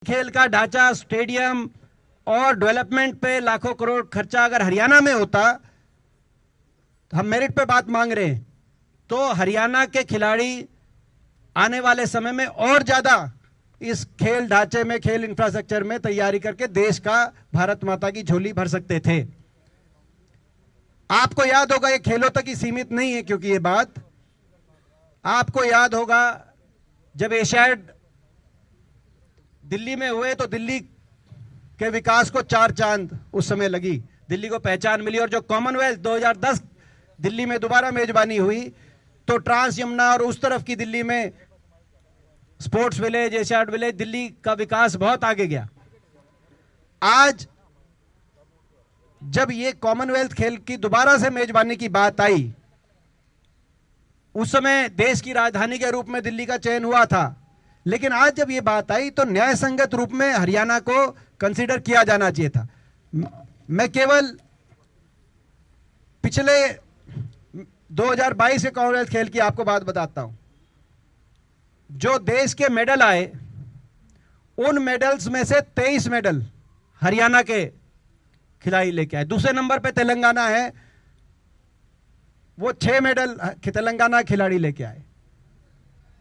खेल का ढांचा, स्टेडियम और डेवलपमेंट पे लाखों करोड़ खर्चा अगर हरियाणा में होता, हम मेरिट पे बात मांग रहे हैं, तो हरियाणा के खिलाड़ी आने वाले समय में और ज्यादा इस खेल ढांचे में, खेल इंफ्रास्ट्रक्चर में तैयारी करके देश का, भारत माता की झोली भर सकते थे। आपको याद होगा, ये खेलों तक ही सीमित नहीं है, क्योंकि ये बात आपको याद होगा जब एशियाड दिल्ली में हुए तो दिल्ली के विकास को 4 चांद उस समय लगी, दिल्ली को पहचान मिली। और जो कॉमनवेल्थ 2010 दिल्ली में दोबारा मेजबानी हुई, तो ट्रांस यमुना और उस तरफ की दिल्ली में sports village, Asiad village, Delhi का विकास बहुत आगे गया। आज जब ये कॉमनवेल्थ खेल की दोबारा से मेजबानी की बात आई, उस समय देश की राजधानी के रूप में दिल्ली का चयन हुआ था, लेकिन आज जब ये बात आई तो न्याय संगत रूप में हरियाणा को कंसीडर किया जाना चाहिए था। मैं केवल पिछले 2022 के कॉमनवेल्थ खेल की आपको बात बताता हूं। जो देश के मेडल आए, उन मेडल्स में से 23 मेडल हरियाणा के खिलाड़ी लेके आए। दूसरे नंबर पे तेलंगाना है, वो 6 मेडल तेलंगाना खिलाड़ी लेके आए।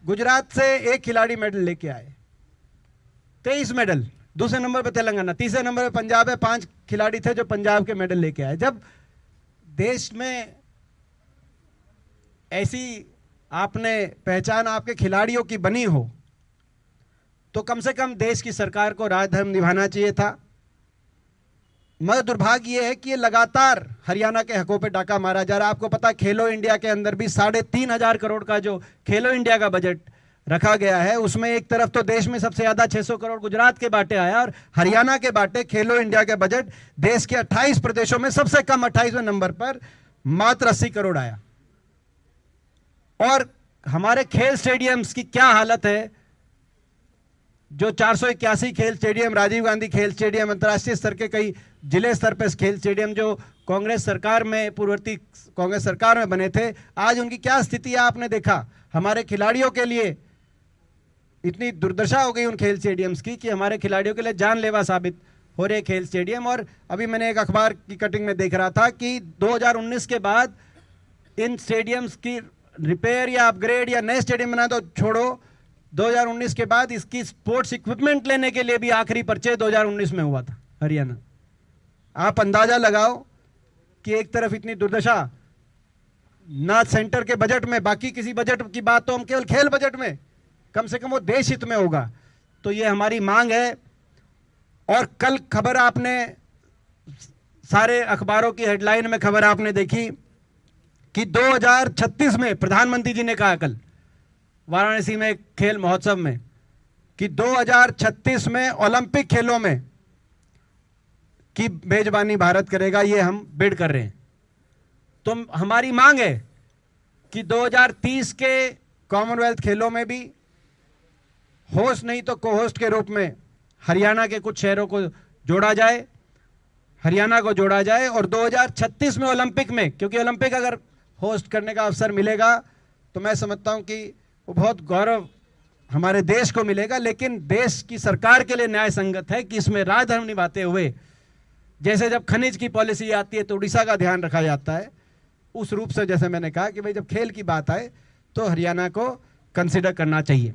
गुजरात से 1 खिलाड़ी मेडल लेके आए, 23 मेडल। दूसरे नंबर पे तेलंगाना, तीसरे नंबर पे पंजाब है, 5 खिलाड़ी थे जो पंजाब के मेडल लेके आए। जब देश में ऐसी आपने पहचान आपके खिलाड़ियों की बनी हो, तो कम से कम देश की सरकार को राजधर्म निभाना चाहिए था। मगर दुर्भाग्य यह है कि ये लगातार हरियाणा के हकों पे डाका मारा जा रहा है। आपको पता, खेलो इंडिया के अंदर भी 3,500 करोड़ का जो खेलो इंडिया का बजट रखा गया है, उसमें एक तरफ तो देश में सबसे ज्यादा 600 करोड़ गुजरात के बाटे आया, और हरियाणा के बाटे खेलो इंडिया के बजट देश के 28 प्रदेशों में सबसे कम 28वें नंबर पर मात्र 80 करोड़ आया। और हमारे खेल स्टेडियम्स की क्या हालत है। जो 481 खेल स्टेडियम, राजीव गांधी खेल स्टेडियम, अंतर्राष्ट्रीय स्तर के कई जिले स्तर पर खेल स्टेडियम जो कांग्रेस सरकार में, पूर्ववर्ती कांग्रेस सरकार में बने थे, आज उनकी क्या स्थिति है आपने देखा। हमारे खिलाड़ियों के लिए इतनी दुर्दशा हो गई उन खेल स्टेडियम्स की कि हमारे खिलाड़ियों के लिए जानलेवा साबित हो रहे खेल स्टेडियम। और अभी मैंने एक अखबार की कटिंग में देख रहा था कि 2019 के बाद इन स्टेडियम्स की रिपेयर या अपग्रेड या नए स्टेडियम बना तो छोड़ो, 2019 के बाद इसकी स्पोर्ट्स इक्विपमेंट लेने के लिए भी आखिरी परचेज 2019 में हुआ था हरियाणा। आप अंदाजा लगाओ कि एक तरफ इतनी दुर्दशा, ना सेंटर के बजट में, बाकी किसी बजट की बात तो हम केवल खेल बजट में, कम से कम वो देश हित में होगा। तो ये हमारी मांग है। और कल खबर आपने, सारे अखबारों की हेडलाइन में खबर आपने देखी कि 2036 में प्रधानमंत्री जी ने कहा कल वाराणसी में खेल महोत्सव में कि 2036 में ओलंपिक खेलों में की मेजबानी भारत करेगा। ये हम बिड कर रहे हैं। तो हमारी मांग है कि 2030 के कॉमनवेल्थ खेलों में भी होस्ट नहीं तो को होस्ट के रूप में हरियाणा के कुछ शहरों को जोड़ा जाए, हरियाणा को जोड़ा जाए। और 2036 में ओलंपिक में, क्योंकि ओलंपिक अगर होस्ट करने का अवसर मिलेगा तो मैं समझता हूं कि वो बहुत गौरव हमारे देश को मिलेगा। लेकिन देश की सरकार के लिए न्याय संगत है कि इसमें राजधर्म निभाते हुए, जैसे जब खनिज की पॉलिसी आती है तो उड़ीसा का ध्यान रखा जाता है, उस रूप से जैसे मैंने कहा कि भाई जब खेल की बात आए तो हरियाणा को कंसिडर करना चाहिए।